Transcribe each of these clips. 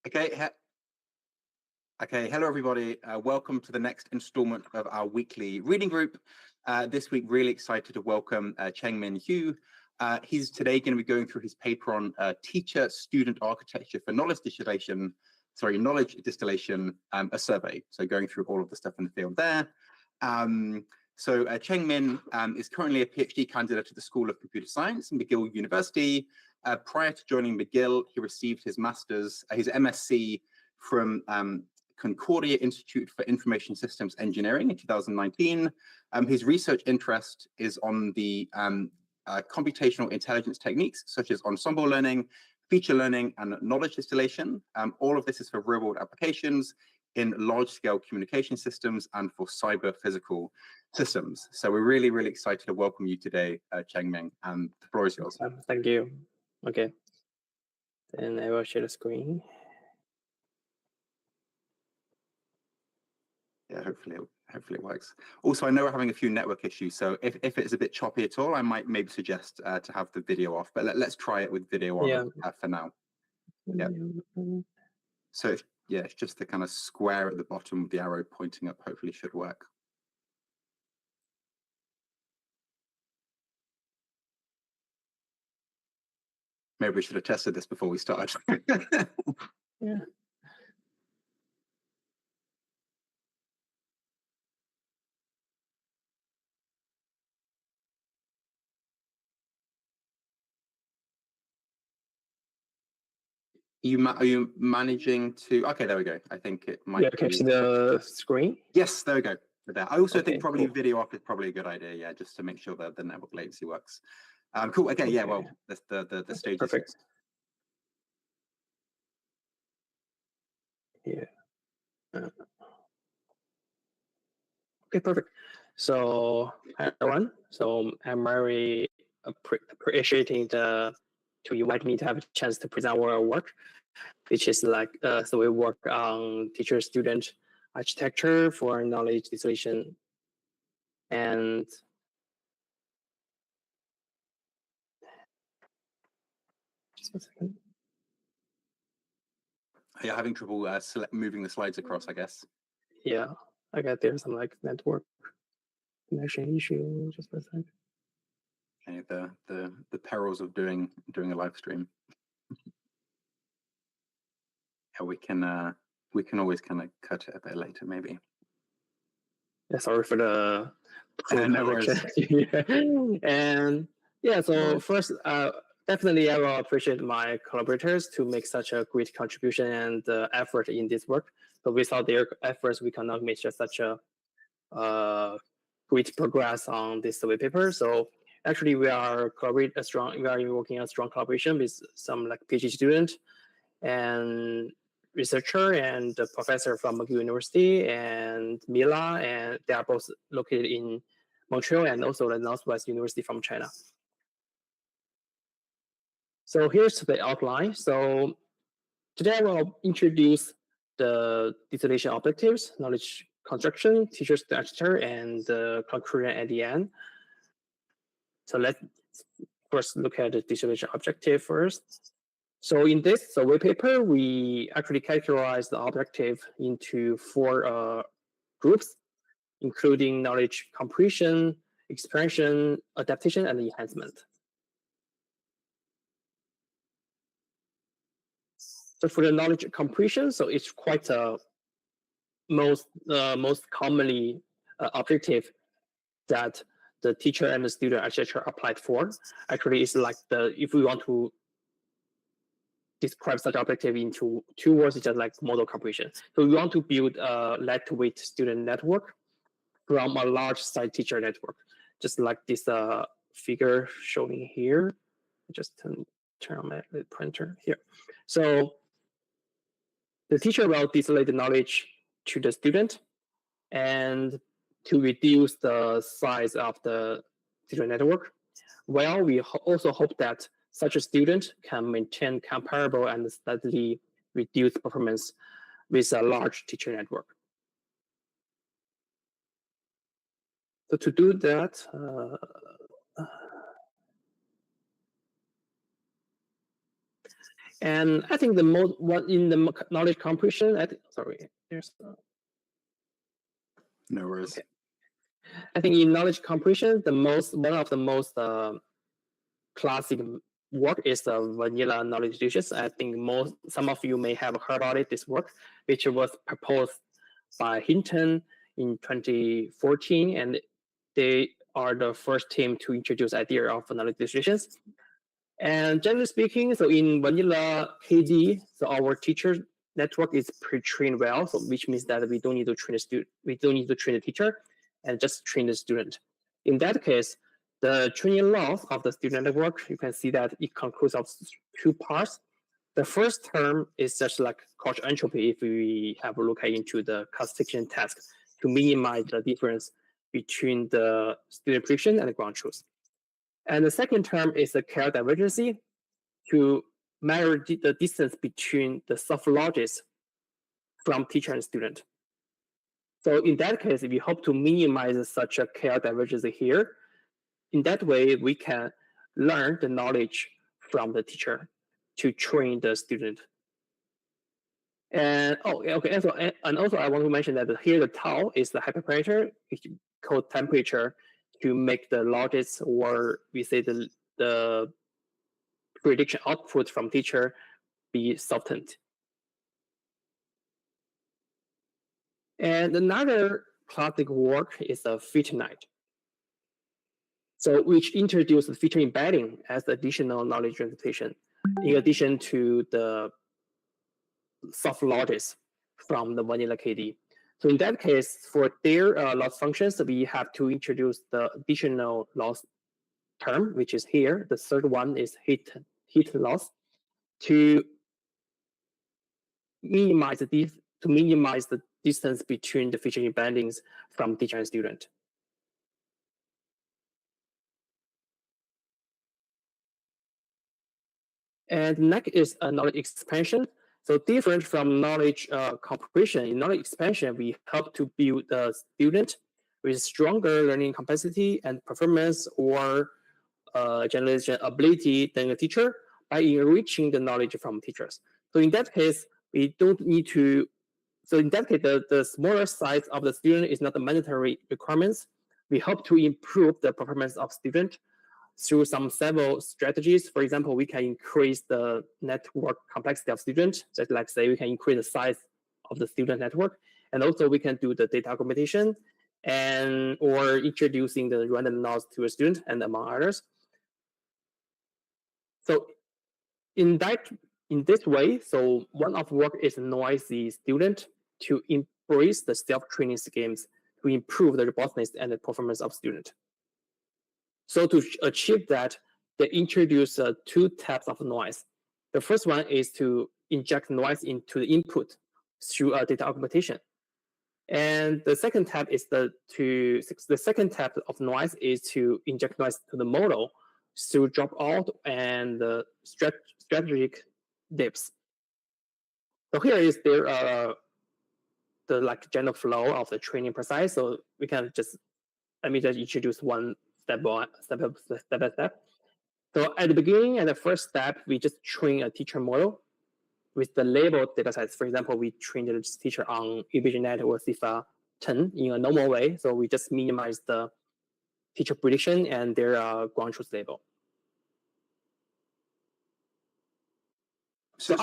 Okay. Okay. Hello, everybody. Welcome to the next installment of our weekly reading group. This week, really excited to welcome Chengming Hu. He's today going to be going through his paper on teacher-student architecture for knowledge distillation. Knowledge distillation, a survey. So going through all of the stuff in the field there. Chengming is currently a PhD candidate at the School of Computer Science in McGill University. Prior to joining McGill, he received his master's, his MSc from Concordia Institute for Information Systems Engineering in 2019. His research interest is on the computational intelligence techniques, such as ensemble learning, feature learning, and knowledge distillation. All of this is for real-world applications in large-scale communication systems and for cyber-physical systems. So we're really, really excited to welcome you today, Chengming, and the floor is yours. Thank you. Okay. Then I will share the screen. Yeah, hopefully it works. Also, I know we're having a few network issues, so if it's a bit choppy at all, I might maybe suggest to have the video off, but let's try it with video on for now. Yeah. So it's just the kind of square at the bottom with the arrow pointing up, hopefully should work. Maybe we should have tested this before we started. Yeah. Are you managing to? Okay, there we go. I think it might. Yeah, catch the screen. Yes, there we go. There. I also think probably video off is probably a good idea. Yeah, just to make sure that the network latency works. Cool. Okay. Yeah. Well, the stage perfect. is Yeah. Okay, perfect. So, hi everyone. So I'm very appreciating to invite me to have a chance to present our work, which is like so we work on teacher-student architecture for knowledge distillation, and just a second. You're having trouble moving the slides across, I guess. Yeah, I got there's some like network connection issue. Just for a second. Okay, the perils of doing a live stream. Yeah, we can always kind of cut it a bit later, maybe. Yeah, sorry for the no worries. And yeah, so first, definitely I will appreciate my collaborators to make such a great contribution and effort in this work. So without their efforts, we cannot make such a great progress on this survey paper. So actually, we are working a strong collaboration with some like PhD student and researcher and a professor from McGill University and Mila, and they are both located in Montreal and also the Northwest University from China. So here's the outline. So today I will introduce the distillation objectives, knowledge construction, teacher structure, and the conclusion at the end. So let's first look at the distillation objective first. So in this survey paper, we actually categorize the objective into 4 groups, including knowledge comprehension, expansion, adaptation, and enhancement. So for the knowledge comprehension, so it's quite a most commonly objective that the teacher and the student architecture applied for. Actually, it's like if we want to describe such objective into 2 words, it's just like model comprehension. So we want to build a lightweight student network from a large size teacher network, just like this figure showing here. Just turn on my printer here. So the teacher will display the knowledge to the student, and to reduce the size of the teacher network. Well, we also hope that such a student can maintain comparable and slightly reduced performance with a large teacher network. So to do that, And I think the most one in the knowledge comprehension, sorry, there's No worries. okay. I think in knowledge comprehension, one of the most classic work is the vanilla knowledge dishes. I think some of you may have heard about it. This work, which was proposed by Hinton in 2014, and they are the first team to introduce idea of knowledge distributions. And generally speaking, so in vanilla KD, so our teacher network is pre-trained well, so which means that we don't need to train the student, we don't need to train the teacher, and just train the student. In that case, the training loss of the student network, you can see that it consists of two parts. The first term is just like cost entropy if we have a look into the classification task to minimize the difference between the student prediction and the ground truth. And the second term is the care divergency to measure the distance between the soft logics from teacher and student. So in that case, we hope to minimize such a care divergence here. In that way, we can learn the knowledge from the teacher to train the student. And also I want to mention that here the tau is the hyperparameter, which called temperature, to make the logics, or we say the prediction output from teacher be softened. And another classic work is a feature night. So which introduced feature embedding as additional knowledge representation, in addition to the soft logics from the vanilla KD. So in that case, for their loss functions, we have to introduce the additional loss term, which is here. The third one is heat loss, to minimize the distance between the feature embeddings from teacher and student. And next is knowledge expansion. So different from knowledge comprehension, in knowledge expansion, we help to build a student with stronger learning capacity and performance or generation ability than a teacher by enriching the knowledge from teachers. So in that case, we don't need to, so in that case, the smaller size of the student is not a mandatory requirements. We hope to improve the performance of student through some several strategies. For example, we can increase the network complexity of students, just like say we can increase the size of the student network. And also we can do the data augmentation and or introducing the random nodes to a student and among others. So in this way, so one of work is noisy student to embrace the self-training schemes to improve the robustness and the performance of student. So to achieve that, they introduce two types of noise. The first one is to inject noise into the input through data augmentation. And the second type is the second type of noise is to inject noise to the model through dropout and strategic dips. So here is the like general flow of the training process. So we can just let me just introduce one step by step. So at the beginning, at the first step, we just train a teacher model with the labeled data sets. For example, we trained the teacher on ImageNet or CIFA 10 in a normal way. So we just minimize the teacher prediction and their ground truth label. So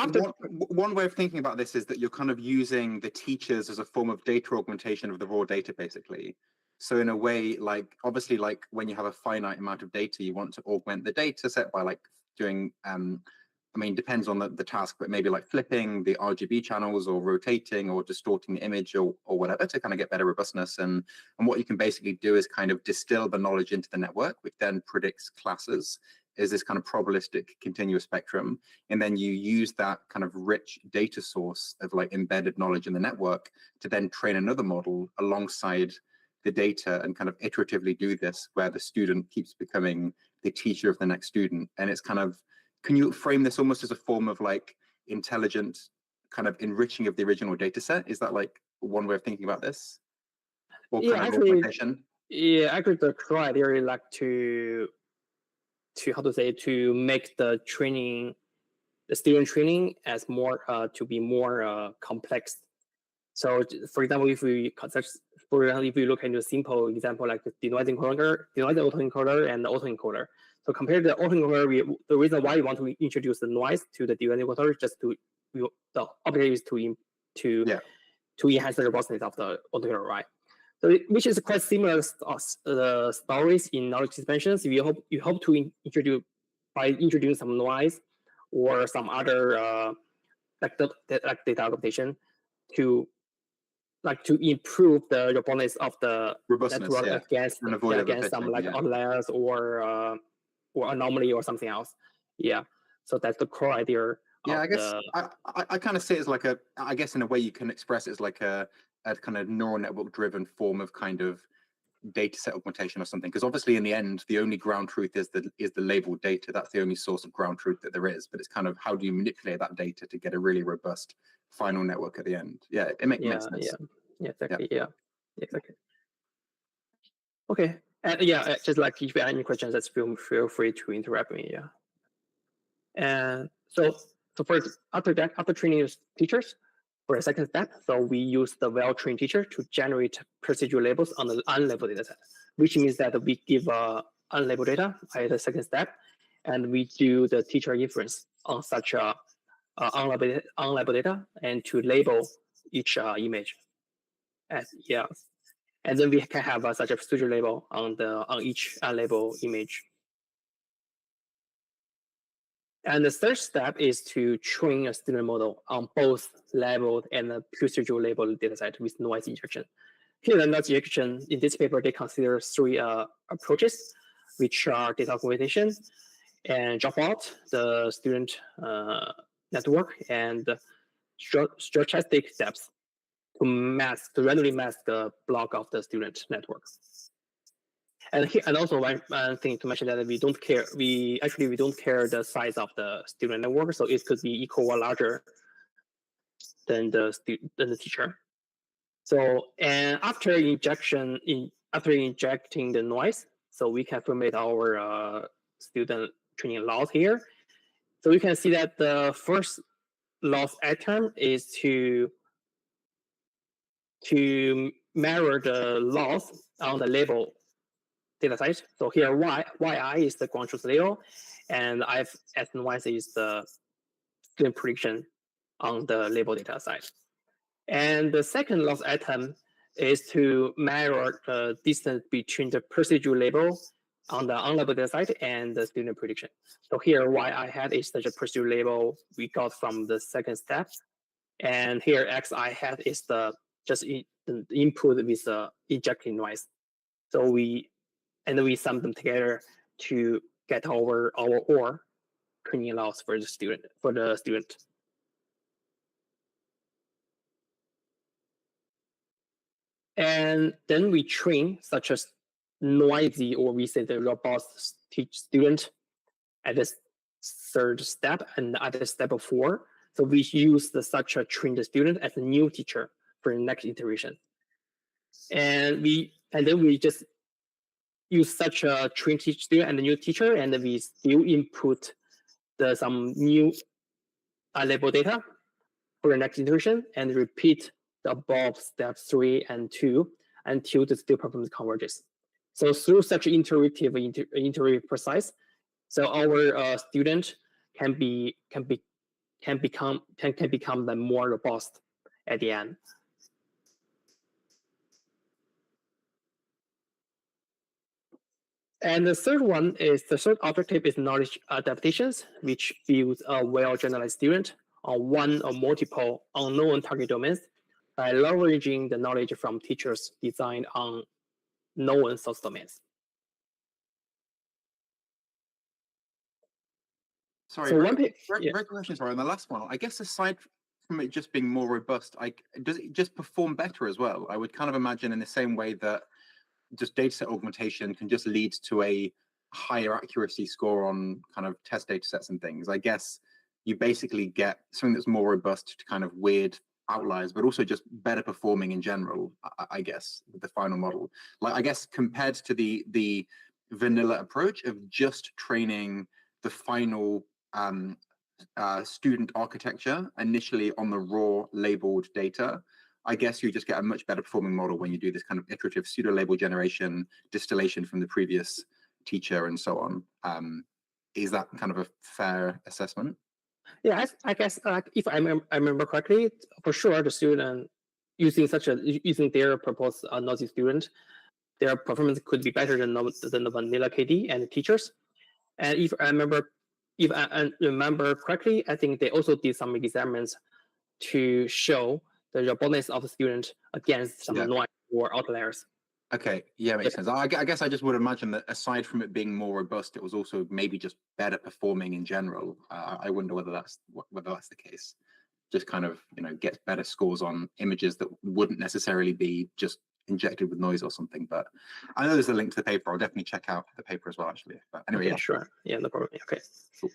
one way of thinking about this is that you're kind of using the teachers as a form of data augmentation of the raw data, basically. So in a way, like obviously, like when you have a finite amount of data, you want to augment the data set by like doing, I mean, depends on the task, but maybe like flipping the RGB channels or rotating or distorting the image or whatever to kind of get better robustness. And what you can basically do is kind of distill the knowledge into the network, which then predicts classes, is this kind of probabilistic continuous spectrum. And then you use that kind of rich data source of like embedded knowledge in the network to then train another model alongside the data and kind of iteratively do this where the student keeps becoming the teacher of the next student. And it's kind of, can you frame this almost as a form of like intelligent kind of enriching of the original data set? Is that like one way of thinking about this? Or yeah, kind of actually, augmentation? Yeah, actually the criteria like to how to say, to make the training the student training as more to be more complex. So, for example, if we look into a simple example like the denoise autoencoder, and the autoencoder. So compared to the autoencoder, the reason why we want to introduce the noise to the denoise encoder is just to the objective is to enhance the robustness of the autoencoder, right? So which is quite similar stories in knowledge expansions. You hope to introduce some noise or some other like data adaptation to improve the robustness of the network against some like outliers or anomaly or something else. Yeah. So that's the core idea. Yeah, I guess I kind of see it as like I guess in a way you can express it as like a kind of neural network driven form of kind of data set augmentation or something, because obviously in the end the only ground truth is the labeled data. That's the only source of ground truth that there is, but it's kind of how do you manipulate that data to get a really robust final network at the end. Yeah, it makes sense. Yeah, exactly. Yeah, exactly. Okay, and just like if you have any questions, just feel free to interrupt me. Yeah. And so first, after training teachers, for the second step, so we use the well-trained teacher to generate procedural labels on the unlabeled data set, which means that we give unlabeled data at the second step, and we do the teacher inference on such unlabeled data and to label each image. And then we can have such a procedural label on each unlabeled image. And the third step is to train a student model on both labeled and procedural labeled dataset with noise injection. Here, the noise injection in this paper, they consider three approaches, which are data augmentation and dropout, the student network, and stochastic depth to randomly mask the block of the student network. And also one thing to mention that we don't care. We don't care the size of the student network, so it could be equal or larger than the teacher. So and after injecting the noise, so we can formulate our student training loss here. So we can see that the first loss item is to measure the loss on the label data type. So here yi is the ground truth label, and if s and y is the student prediction on the label data side. And the second loss item is to measure the distance between the procedural label on the unlabeled data side and the student prediction. So here yi hat is the procedural label we got from the second step, and here xi hat is the input with the injecting noise. So we sum them together to get our OR training loss for the student. And then we train such as noisy, or we say the robust student at the third step and at the step 4. So we use such a trained student as a new teacher for the next iteration. And then we just use such a trained student and a new teacher, and we still input some new unlabeled data for the next iteration and repeat the above step 3 and 2 until the still performance converges. So through such iterative process, so our student can become the more robust at the end. And the third objective is knowledge adaptations, which builds a well-generalized student on one or multiple unknown target domains by leveraging the knowledge from teachers designed on known source domains. Sorry, so very question. Sorry, on the last one, I guess aside from it just being more robust, does it just perform better as well? I would kind of imagine in the same way that just data set augmentation can just lead to a higher accuracy score on kind of test data sets and things. I guess you basically get something that's more robust to kind of weird outliers, but also just better performing in general, I guess, with the final model. Like, I guess compared to the vanilla approach of just training the final student architecture initially on the raw labeled data, I guess you just get a much better performing model when you do this kind of iterative pseudo label generation, distillation from the previous teacher, and so on. Is that kind of a fair assessment? Yeah, I guess if I remember correctly, for sure the student using their proposed noisy student, their performance could be better than the vanilla KD and the teachers. And if I remember correctly, I think they also did some experiments to show the robustness of the student against some noise or outliers. Okay, yeah, makes sense. I guess I just would imagine that aside from it being more robust, it was also maybe just better performing in general. I wonder whether that's the case. Just kind of, gets better scores on images that wouldn't necessarily be just injected with noise or something. But I know there's a link to the paper. I'll definitely check out the paper as well, actually. But anyway, yeah, sure. Yeah, no problem. Okay. Cool.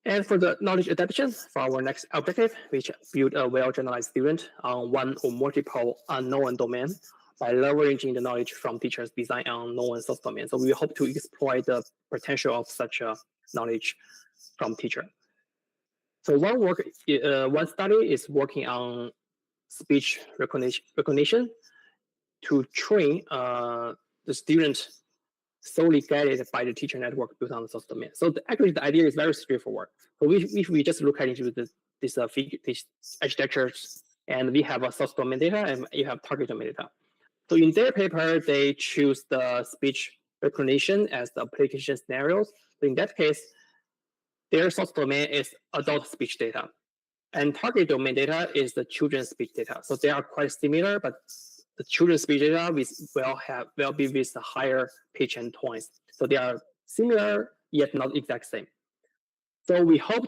And for the knowledge adaptation, for our next objective, which build a well-generalized student on one or multiple unknown domains by leveraging the knowledge from teachers' design on known source domain. So we hope to exploit the potential of such a knowledge from teacher. So one study is working on speech recognition to train the student solely guided by the teacher network built on the source domain. So actually, the idea is very straightforward. So if we just look into this architectures, and we have a source domain data and you have target domain data. So in their paper, they choose the speech recognition as the application scenarios. So in that case, their source domain is adult speech data, and target domain data is the children's speech data. So they are quite similar, but the children's speech data will be with the higher pitch and tones. So they are similar, yet not exact same. So we hope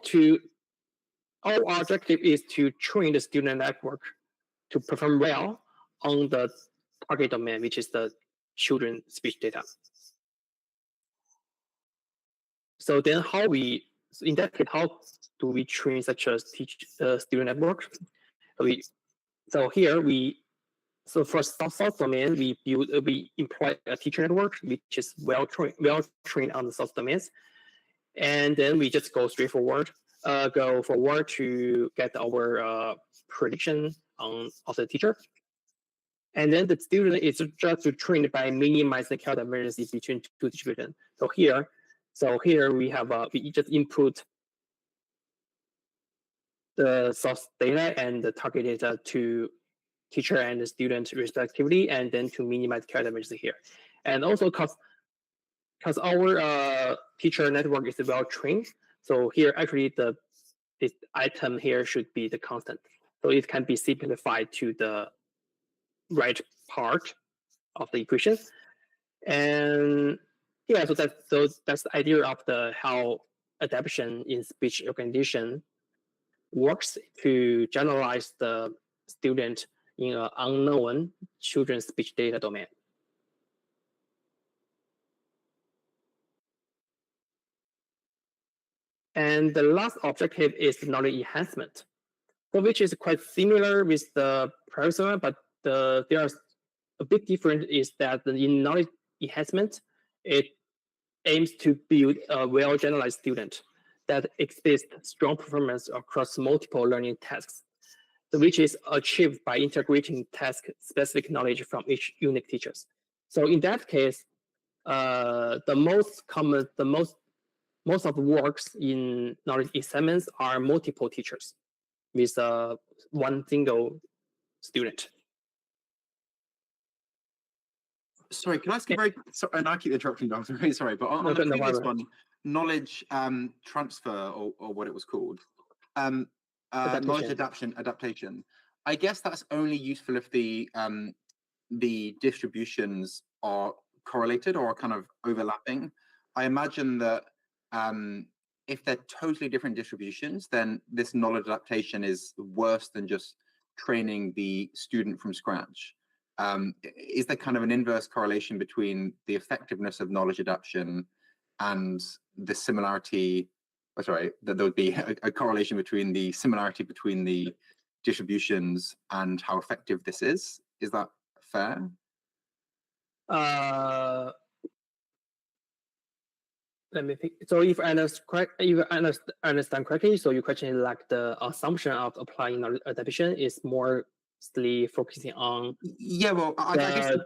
our objective is to train the student network to perform well on the target domain, which is the children's speech data. So then in that case, how do we train such a student network? So for source domain, we employ a teacher network which is well trained on the source domains, and then we just go forward to get our prediction of the teacher, and then the student is just trained by minimizing the character variance between two distributions. So here we have we just input the source data and the target data to teacher and the student respectively, and then to minimize character variance here. And also because our teacher network is well trained, so here actually this item here should be the constant. So it can be simplified to the right part of the equation. And yeah, so that's the idea of how adaptation in speech recognition works to generalize the student in an unknown children's speech data domain. And the last objective is knowledge enhancement, so which is quite similar with the previous one, but there are a big difference is that in knowledge enhancement, it aims to build a well-generalized student that exhibits strong performance across multiple learning tasks, which is achieved by integrating task-specific knowledge from each unique teachers. So in that case, most of the works in knowledge enhancements are multiple teachers with one single student. Sorry, can I ask you and I keep interrupting you, I'm very sorry, but on the previous one, knowledge transfer or what it was called, knowledge adaptation. I guess that's only useful if the distributions are correlated or are kind of overlapping. I imagine that if they're totally different distributions, then this knowledge adaptation is worse than just training the student from scratch. Is there kind of an inverse correlation between the effectiveness of knowledge adaptation and the similarity? That there would be a correlation between the similarity between the distributions and how effective this is. Is that fair? let me think. So if I understand correctly, so your question is like the assumption of applying knowledge adaptation is mostly focusing on well, I guess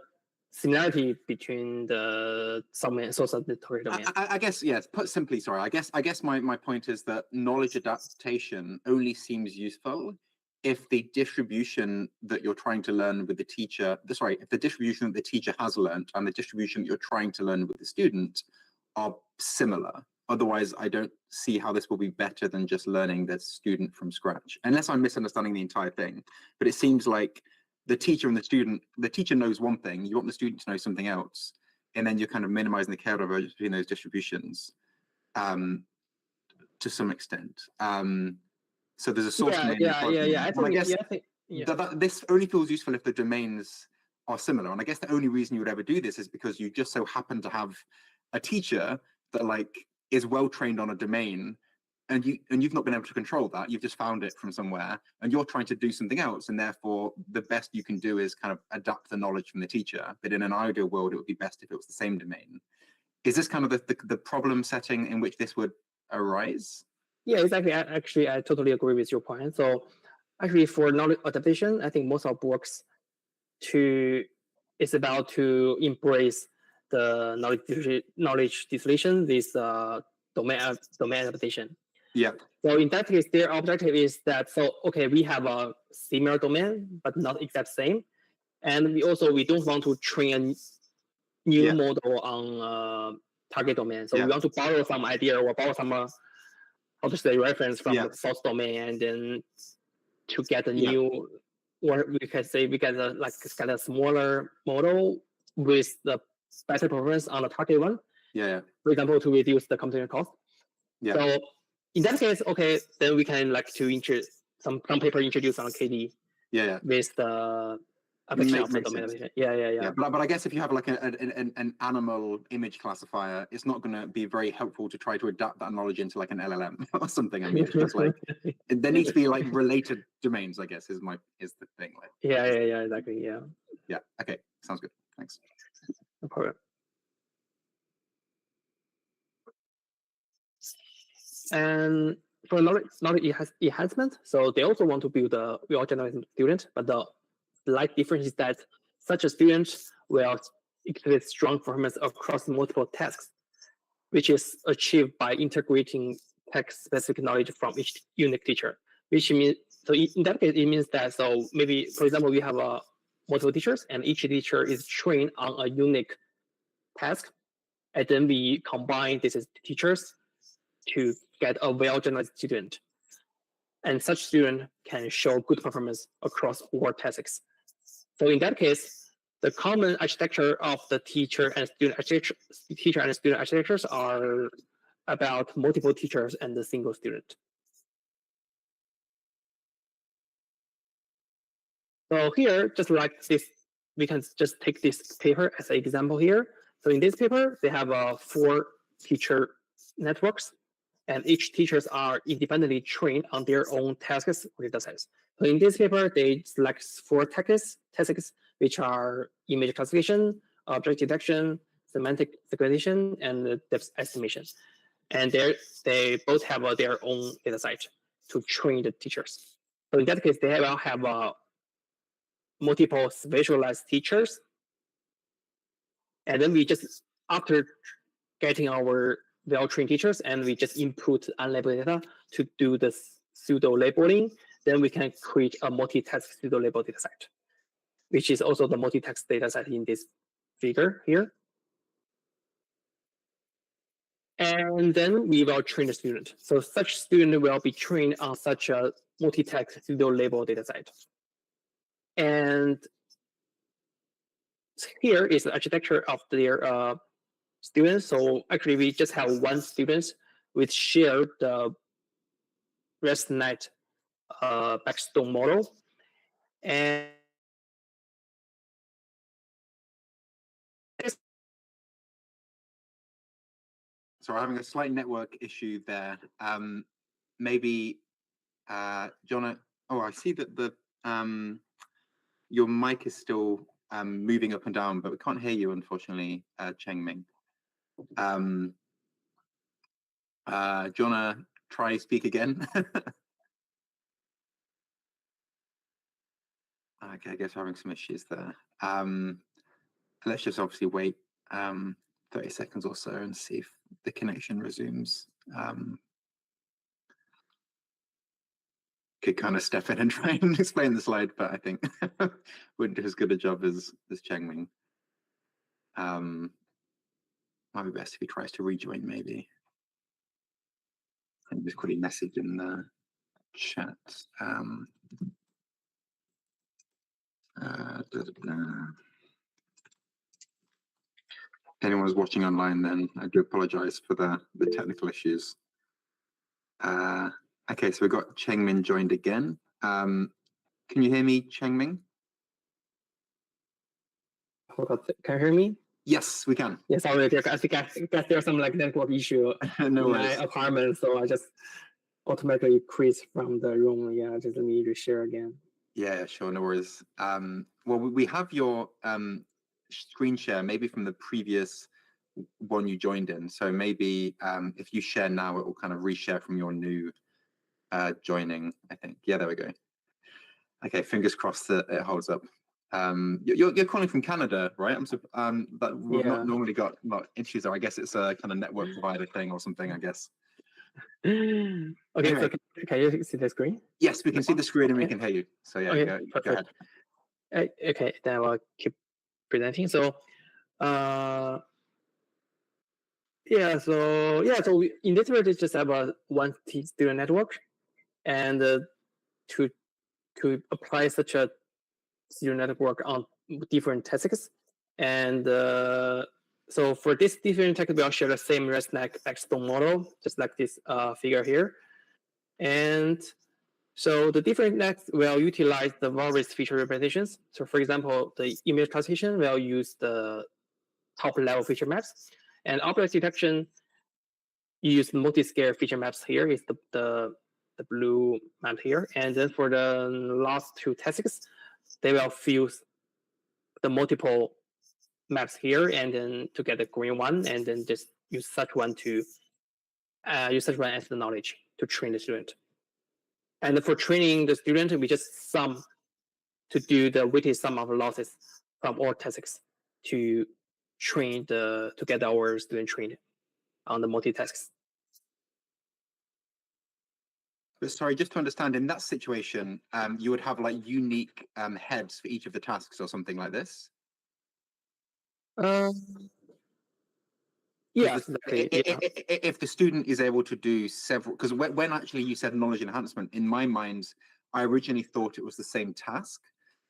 similarity between the subdomain, source and the target domain. I guess, yes, put simply, sorry, I guess my point is that knowledge adaptation only seems useful if the distribution that you're trying to learn with the teacher, if the distribution that the teacher has learned and the distribution that you're trying to learn with the student are similar. Otherwise, I don't see how this will be better than just learning the student from scratch, unless I'm misunderstanding the entire thing. But it seems like the teacher and the teacher knows one thing, you want the student to know something else, and then you're kind of minimizing the care divergence between those distributions to some extent. So there's a source domain. This only feels useful if the domains are similar. And I guess the only reason you would ever do this is because you just so happen to have a teacher that is well trained on a domain, and you've not been able to control that. You've just found it from somewhere, and you're trying to do something else, and therefore the best you can do is kind of adapt the knowledge from the teacher. But in an ideal world, it would be best if it was the same domain. Is this kind of the problem setting in which this would arise? Yeah, exactly. I totally agree with your point. So actually for knowledge adaptation, I think most of our works is about to embrace the knowledge distillation with domain adaptation. Yeah. So in that case, their objective is that, we have a similar domain, but not exact same. And we don't want to train a new model on target domain. So we want to borrow some idea or borrow some reference from the source domain, and then to get a new, or we can say we get a smaller model with the better performance on the target one. Yeah. For example, to reduce the computation cost. Yeah. So in that case, then we can some paper introduce on KD. Yeah. With the application of the domain. Yeah. But I guess if you have an animal image classifier, it's not going to be very helpful to try to adapt that knowledge into an LLM or something. I mean, it's just there needs to be related domains, I guess, is the thing. Yeah, exactly. Yeah. Okay. Sounds good. Thanks. No problem. And for knowledge enhancement, so they also want to build a well-generated student, but the slight difference is that such a student will exhibit strong performance across multiple tasks, which is achieved by integrating task-specific knowledge from each unique teacher. Which means, so in that case, it means that, so maybe, for example, we have multiple teachers, and each teacher is trained on a unique task, and then we combine these teachers to get a well-generated student. And such student can show good performance across all tasks. So in that case, the common architecture of the teacher and student architectures are about multiple teachers and a single student. So here, just like this, we can just take this paper as an example here. So in this paper, they have 4 teacher networks, and each teachers are independently trained on their own tasks or data sets. So in this paper, they select 4 tasks, which are image classification, object detection, semantic segmentation, and depth estimation. And they both have their own data set to train the teachers. So in that case, they will have multiple specialized teachers. And then we just, after getting our well-trained teachers, and we just input unlabeled data to do the pseudo labeling, then we can create a multi-task pseudo label dataset, which is also the multi-task dataset in this figure here. And then we will train the student. So such student will be trained on such a multi-task pseudo label dataset. And here is the architecture of their students. So actually, we just have one student with shared the ResNet backstone model. And so we're having a slight network issue there. Maybe, John, I see that your mic is still moving up and down, but we can't hear you, unfortunately, Chengming. Do you want to try speak again? Okay, I guess we're having some issues there. Let's just obviously wait 30 seconds or so and see if the connection resumes. Could kind of step in and try and explain the slide, but I think wouldn't do as good a job as Chengming. Might be best if he tries to rejoin, maybe. And just quickly message in the chat. Anyone's watching online, then I do apologize for the technical issues. Okay, so we've got Chengming joined again. Can you hear me, Chengming? Hold on, can you hear me? Yes, we can. Yes, sorry, I think there's some like network issue in my apartment, so I just automatically quit from the room. Yeah, just let me reshare again. Yeah, sure, no worries. Well, we have your screen share, maybe from the previous one you joined in. So maybe if you share now, it will kind of reshare from your new joining, I think. Yeah, there we go. Okay, fingers crossed that it holds up. You're calling from Canada, right? But we've not normally got issues there. I guess it's a kind of network provider thing or something, I guess. Okay, anyway. So can you see the screen? Yes, we can see the screen and we can hear you. So yeah, okay, go ahead. Okay, then I'll keep presenting. So so we, in this way, it's just about one student network, and to apply such a student network on different tasks, and so for this different task, we'll share the same ResNet backbone model, just like this figure here, and so the different nets will utilize the various feature representations. So for example, the image classification will use the top level feature maps, and object detection use multi-scale feature maps. Here is the blue map here, and then for the last two tasks, they will fuse the multiple maps here, and then to get the green one, and then just use such one to use such one as the knowledge to train the student. And for training the student, we just sum to do the weighted sum of losses from all tasks to train to get our student trained on the multitasks. But sorry, just to understand, in that situation, you would have like unique heads for each of the tasks or something like this? Yeah, if the student is able to do several, because when actually you said knowledge enhancement, in my mind, I originally thought it was the same task,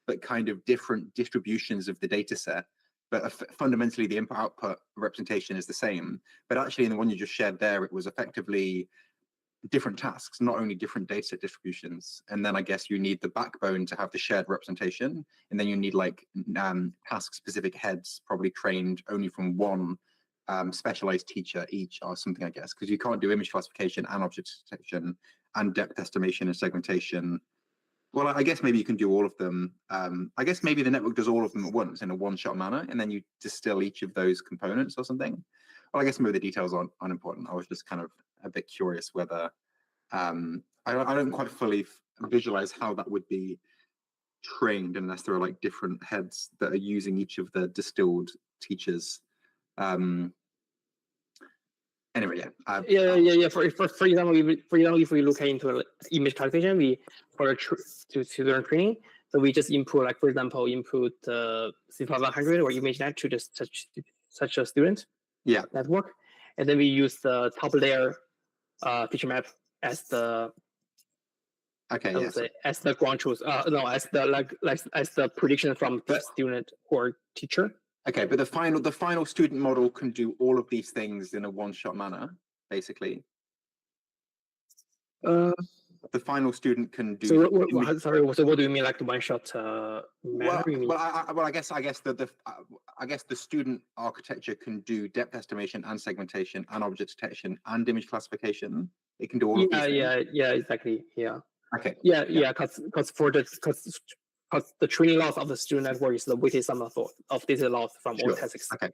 but kind of different distributions of the data set. But fundamentally, the input-output representation is the same. But actually, in the one you just shared there, it was effectively different tasks, not only different data set distributions. And then I guess you need the backbone to have the shared representation. And then you need like task-specific heads, probably trained only from one specialized teacher each or something, I guess, because you can't do image classification and object detection and depth estimation and segmentation. Well, I guess maybe you can do all of them. I guess maybe the network does all of them at once in a one-shot manner, and then you distill each of those components or something. Well, I guess maybe the details aren't unimportant. I was just kind of a bit curious whether I don't quite fully visualize how that would be trained unless there are like different heads that are using each of the distilled teachers. Anyway, yeah. For example, if we look into image classification, for student training, so we just input, like for example, input CIFAR 100 or ImageNet to just such a student network, and then we use the top layer feature map as the as the ground truth. No, as the as the prediction from the student or teacher. Okay, but the final student model can do all of these things in a one-shot manner, basically. The final student can do. So sorry. So what do you mean, like the one-shot manner? I guess the student architecture can do depth estimation and segmentation and object detection and image classification. It can do all of these things. Yeah, exactly. Yeah. Okay. Yeah. Because the training loss of the student network is the weighted sum of data loss from all tasks. Okay.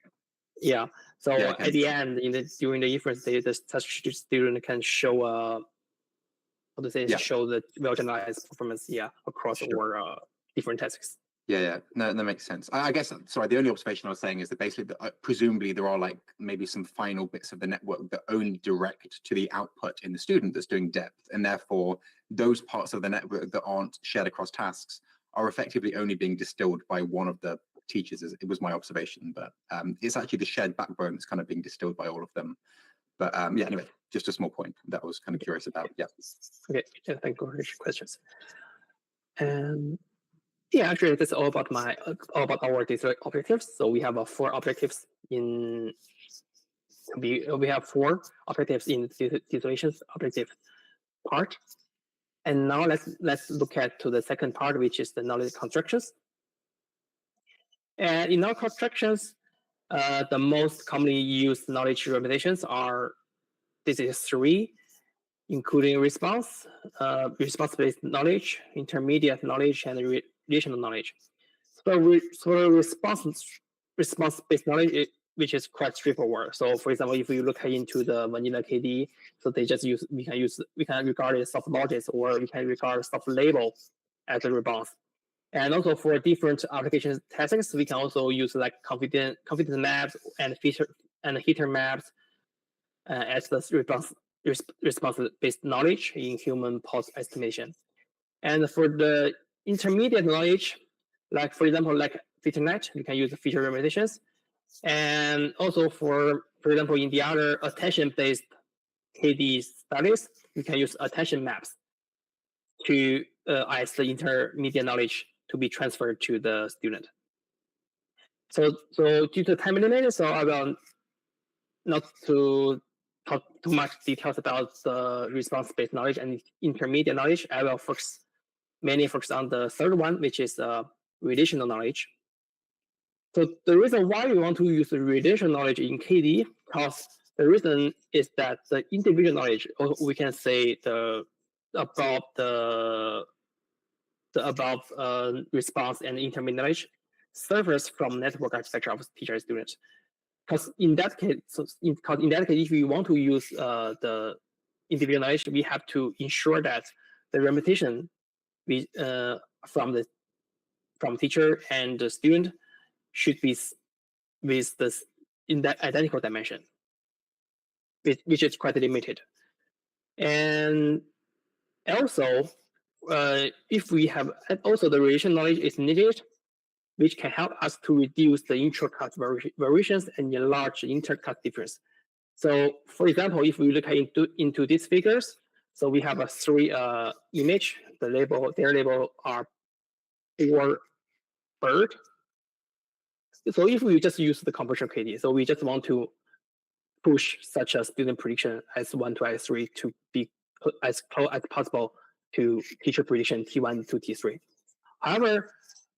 Yeah. So Yeah, at the end, during the inference, such student can show how to say, show the well-generalized performance, across our different tasks. Yeah. No, that makes sense. I guess, sorry, the only observation I was saying is that basically, presumably there are like maybe some final bits of the network that only direct to the output in the student that's doing depth. And therefore, those parts of the network that aren't shared across tasks are effectively only being distilled by one of the teachers. It was my observation, but it's actually the shared backbone that's kind of being distilled by all of them. But yeah, anyway, just a small point that I was kind of curious about. Yeah. Okay, thank you for your questions. And yeah, actually, that's all about our data objectives. So we have 4 objectives in. We have 4 objectives in the distillation objective part. And now let's look at to the second part, which is the knowledge constructions. And in knowledge constructions, the most commonly used knowledge representations are this is 3, including response-based knowledge, intermediate knowledge, and relational knowledge. So response-based knowledge, which is quite straightforward. So for example, if you look into the vanilla KD, so they just we can regard it as soft logics, or we can regard soft label as a response. And also for different application tasks, we can also use like confidence maps and heater maps as the response-based knowledge in human pulse estimation. And for the intermediate knowledge, like for example, like FeatureNet, we can use feature representations. And also for example, in the other attention-based KD studies, we can use attention maps to as the intermediate knowledge to be transferred to the student. So due to time limit, so I will not to talk too much details about the response-based knowledge and intermediate knowledge. I will mainly focus on the third one, which is relational knowledge. So the reason why we want to use the relational knowledge in KD, because the reason is that the individual knowledge, or we can say the above response and intermediate knowledge, suffers from network architecture of teacher and student. Because in that case, if we want to use the individual knowledge, we have to ensure that the representation from teacher and the student should be with this in that identical dimension, which is quite limited. And also, if we have also the relational knowledge is needed, which can help us to reduce the intra-class variations and enlarge the inter-class difference. So, for example, if we look into these figures, so we have 3 image. Their label are 4 bird. So if we just use the conversion KD, so we just want to push such a student prediction S1 to S3 to be as close as possible to teacher prediction T1 to T3. However,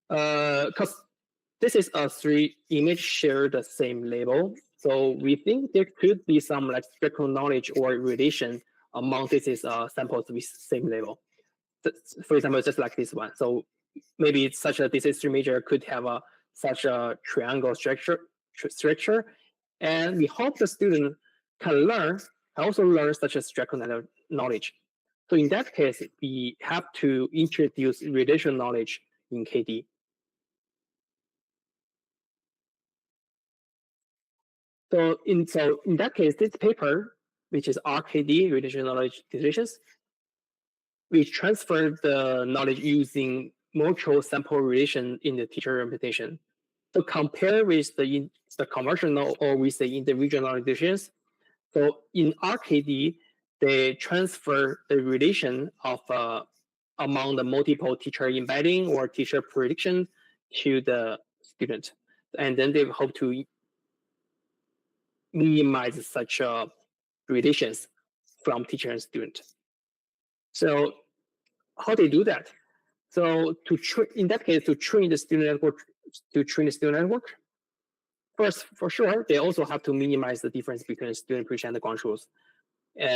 because this is a 3 image share the same label, so we think there could be some like structural knowledge or relation among these samples with same label. For example, just like this one. So maybe it's such a this 3 major could have such a triangle structure, and we hope the student can also learn such a structural knowledge. So in that case, we have to introduce relational knowledge in KD. So in that case, this paper, which is RKD, relational knowledge distillation, we transfer the knowledge using mutual sample relation in the teacher representation. So compare with the conventional or with the individual knowledge distillation. So in RKD, they transfer the relation of among the multiple teacher embedding or teacher prediction to the student, and then they hope to minimize such relations from teacher and student. So how they do that? So in that case, to train the student network, first, for sure, they also have to minimize the difference between student prediction and the ground truth,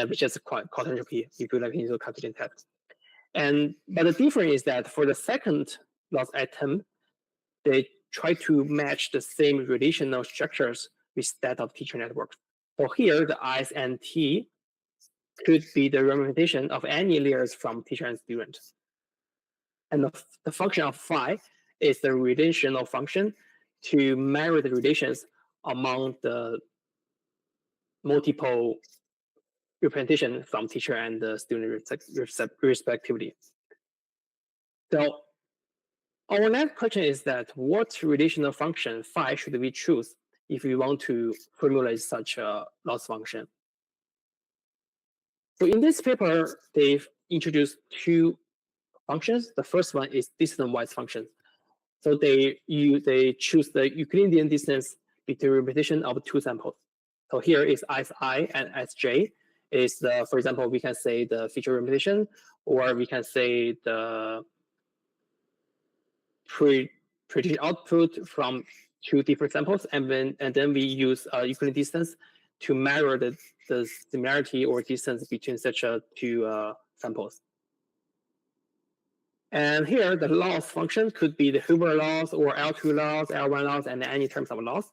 which is quite entropy if you like into calculation test. But the difference is that for the second loss item, they try to match the same relational structures with that of teacher network. So here, the I's and T could be the representation of any layers from teacher and student. And the function of phi is the relational function to measure the relations among the multiple representation from teacher and the student respectively. So our next question is that what relational function phi should we choose if we want to formulate such a loss function? So in this paper, they've introduced two functions. The first one is distance-wise function. So they choose the Euclidean distance between repetition of two samples. So here is Si and Sj is the, for example, we can say the feature repetition, or we can say the prediction output from two different samples, and then we use Euclidean distance to measure the similarity or distance between such two samples. And here, the loss function could be the Hoover loss or L2 loss, L1 loss, and any terms of loss.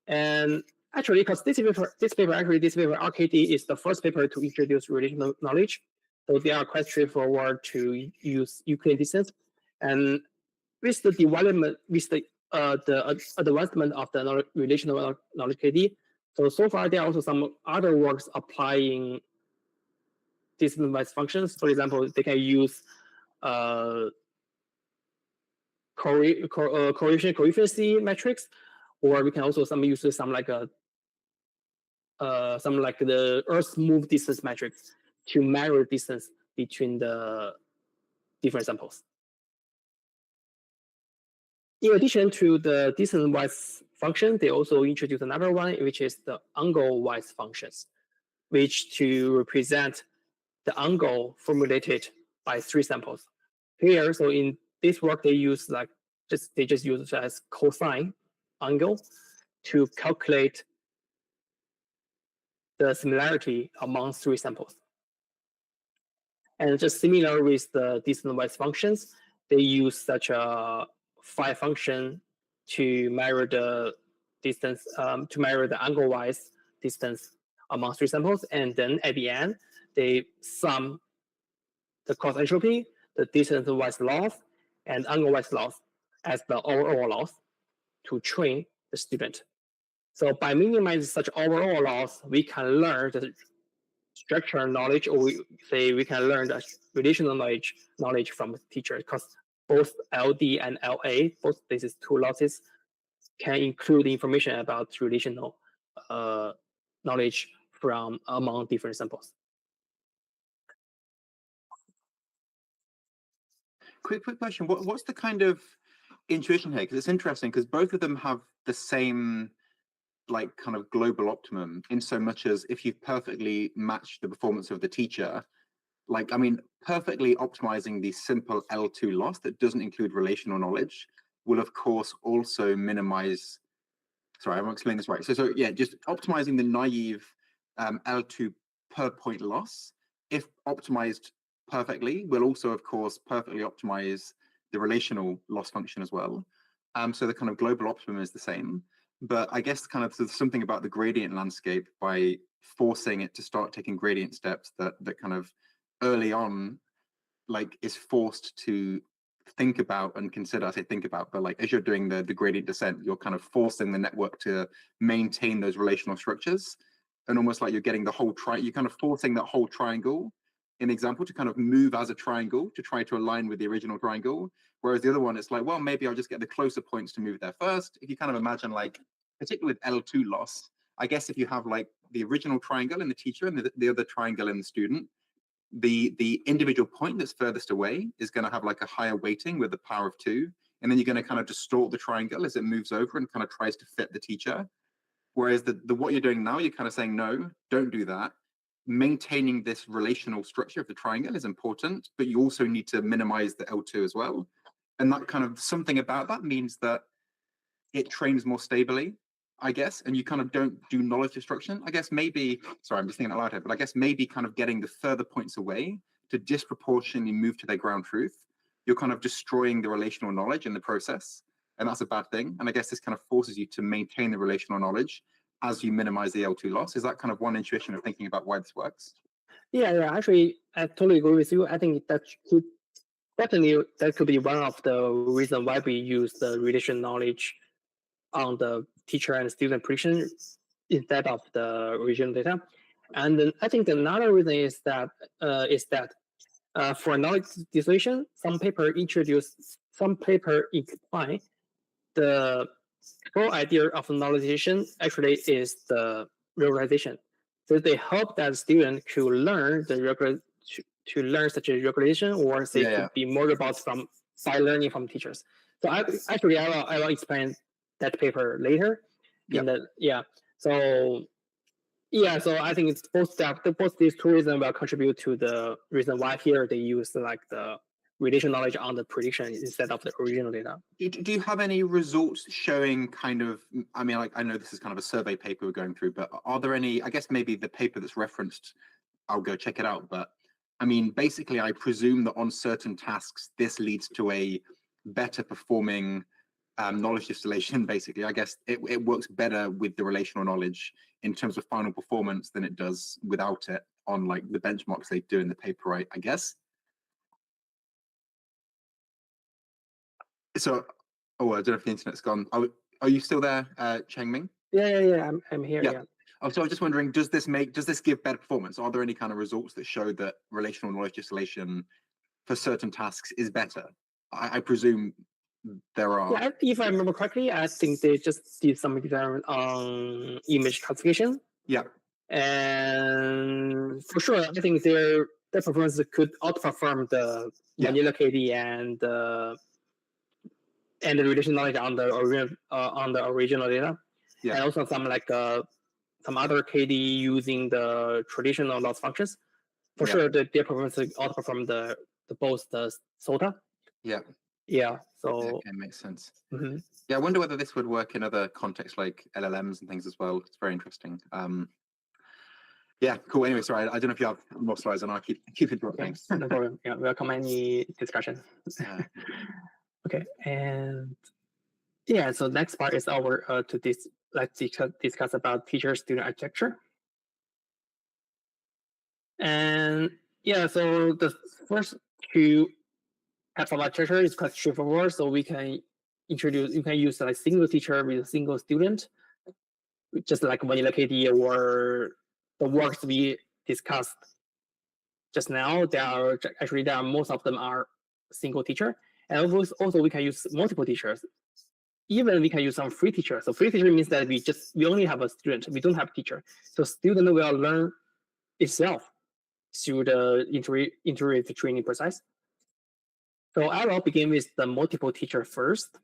And actually, because this paper, RKD is the first paper to introduce relational knowledge. So they are quite straightforward to use Euclidean distance. And with the development, with the advancement of the relational knowledge KD, so far there are also some other works applying distance-wise functions. For example, they can use correlation coefficient metrics, or we can also use some like the Earth move distance metrics to measure distance between the different samples. In addition to the distance-wise function, they also introduced another one, which is the angle-wise functions, which to represent the angle formulated by three samples. Here, so in this work, they use they just use it as cosine angle to calculate the similarity among three samples. And just similar with the distance-wise functions, they use such a phi function to measure the distance, to measure the angle-wise distance among three samples. And then at the end, they sum the cross entropy, the distance-wise loss, and angle-wise loss as the overall loss to train the student. So by minimizing such overall loss, we can learn the structural knowledge, or we can learn the relational knowledge from the teacher, because both LD and LA, both these two losses, can include information about relational knowledge from among different samples. Quick question. What's the kind of intuition here? Because it's interesting, because both of them have the same kind of global optimum, in so much as if you've perfectly matched the performance of the teacher, perfectly optimizing the simple L2 loss that doesn't include relational knowledge will of course also minimize, sorry, I won't explain this right. So yeah, just optimizing the naive L2 per point loss, if optimized perfectly, will also of course perfectly optimize the relational loss function as well. So the kind of global optimum is the same. But I guess kind of there's something about the gradient landscape by forcing it to start taking gradient steps that kind of early on is forced to think about and consider. I say think about, but as you're doing the gradient descent, you're kind of forcing the network to maintain those relational structures, and almost like you're getting the whole you're kind of forcing that whole triangle in the example to kind of move as a triangle to try to align with the original triangle. Whereas the other one, it's well, maybe I'll just get the closer points to move there first. If you kind of imagine particularly with L2 loss, I guess if you have the original triangle in the teacher and the other triangle in the student, the individual point that's furthest away is going to have a higher weighting with the power of 2. And then you're going to kind of distort the triangle as it moves over and kind of tries to fit the teacher. Whereas what you're doing now, you're kind of saying, no, don't do that. Maintaining this relational structure of the triangle is important, but you also need to minimize the L2 as well. And that kind of something about that means that it trains more stably, I guess, and you kind of don't do knowledge destruction. I guess maybe, sorry, I'm just thinking out loud here, but I guess maybe kind of getting the further points away to disproportionately move to their ground truth, you're kind of destroying the relational knowledge in the process. and that's a bad thing. And I guess this kind of forces you to maintain the relational knowledge as you minimize the L2 loss. Is that kind of one intuition of thinking about why this works? Yeah, actually, I totally agree with you. I think that could be one of the reasons why we use the relational knowledge on the teacher and student prediction instead of the original data. And then I think another reason is that for knowledge distillation, some paper imply the whole idea of knowledge distillation actually is the regularization. So they hope that students could learn to learn such a regulation, or they could be more robust by learning from teachers. So I will explain that paper later. So I think it's both these two reasons will contribute to the reason why here they use like the relational knowledge on the prediction instead of the original data. Do you have any results showing kind of, I mean, like, I know this is kind of a survey paper we're going through, but are there any, I guess maybe the paper that's referenced, I'll go check it out, but I mean, basically, I presume that on certain tasks, this leads to a better performing knowledge distillation. Basically, I guess it works better with the relational knowledge in terms of final performance than it does without it on like the benchmarks they do in the paper, right? I guess. So, oh, I don't know if the internet's gone. Are you still there, Chengming? Yeah. I'm here. Yeah. Oh, so I was just wondering, does this give better performance? Are there any kind of results that show that relational knowledge distillation for certain tasks is better? I presume there are. Yeah, if I remember correctly, I think they just did some experiment on image classification. Yeah. And for sure, I think their performance could outperform the vanilla KD and the relational knowledge on the original data. Yeah. And also some other KD using the traditional loss functions. For sure, their performance outperform the both the SOTA. Yeah. Yeah. So okay, makes sense. Yeah, I wonder whether this would work in other contexts like LLMs and things as well. It's very interesting. Yeah, cool. Anyway, sorry, I don't know if you have more slides, and I'll keep interrupting. Okay, no problem. Yeah, welcome any discussion. Okay, and yeah, so next part is our let's discuss about teacher-student architecture. And yeah, so the first two types of architecture is quite straightforward. So you can use like single teacher with a single student, just like vanilla KD or the works we discussed just now. Most of them are single teacher. And also we can use multiple teachers. Even we can use some free teachers. So free teacher means that we only have a student, we don't have teacher. So student will learn itself through the iterative training process. So I will begin with the multiple teacher first.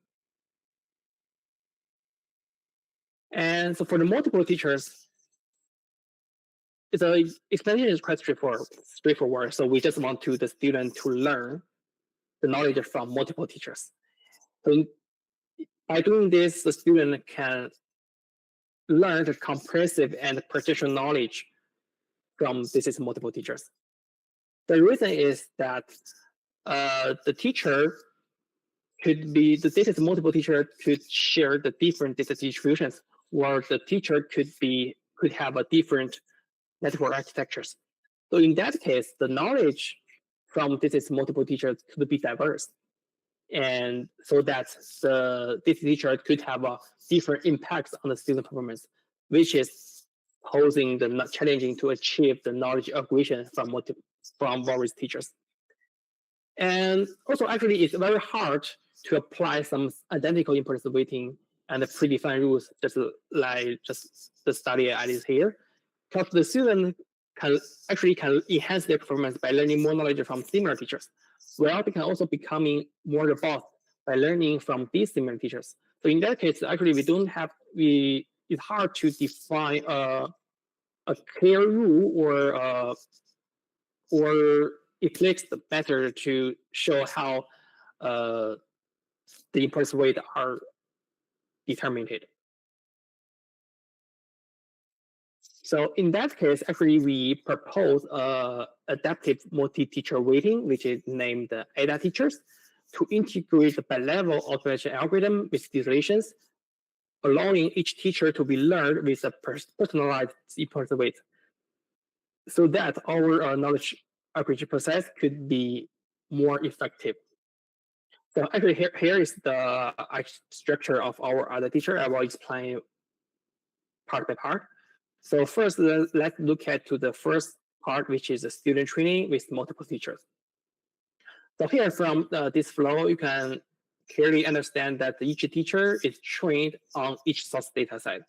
And so for the multiple teachers, the explanation is quite straightforward. So we just want the student to learn the knowledge from multiple teachers. So by doing this, the student can learn the comprehensive and partial knowledge from these multiple teachers. The reason is that the teacher the multiple teacher could share the different data distributions, or the teacher could have a different network architectures. So in that case, the knowledge from this multiple teachers could be diverse. And so that this teacher could have a different impacts on the student performance, which is challenging to achieve the knowledge aggregation from various teachers. And also, actually, it's very hard to apply some identical implicit weighting and the predefined rules, just the study I did here, because the student can enhance their performance by learning more knowledge from similar teachers, while they can also becoming more robust by learning from these similar teachers. So in that case, actually, it's hard to define a clear rule or it makes the better to show how the implicit weight are determined. So in that case, actually, we propose adaptive multi-teacher weighting, which is named ADA teachers. to integrate the bi-level automation algorithm with distillation, allowing each teacher to be learned with a personalized input weight, so that our knowledge acquisition process could be more effective. So actually, here is the structure of our other teacher. I will explain part by part. So first, let's look at to the first part, which is the student training with multiple teachers. So here from this flow, you can clearly understand that each teacher is trained on each source data set.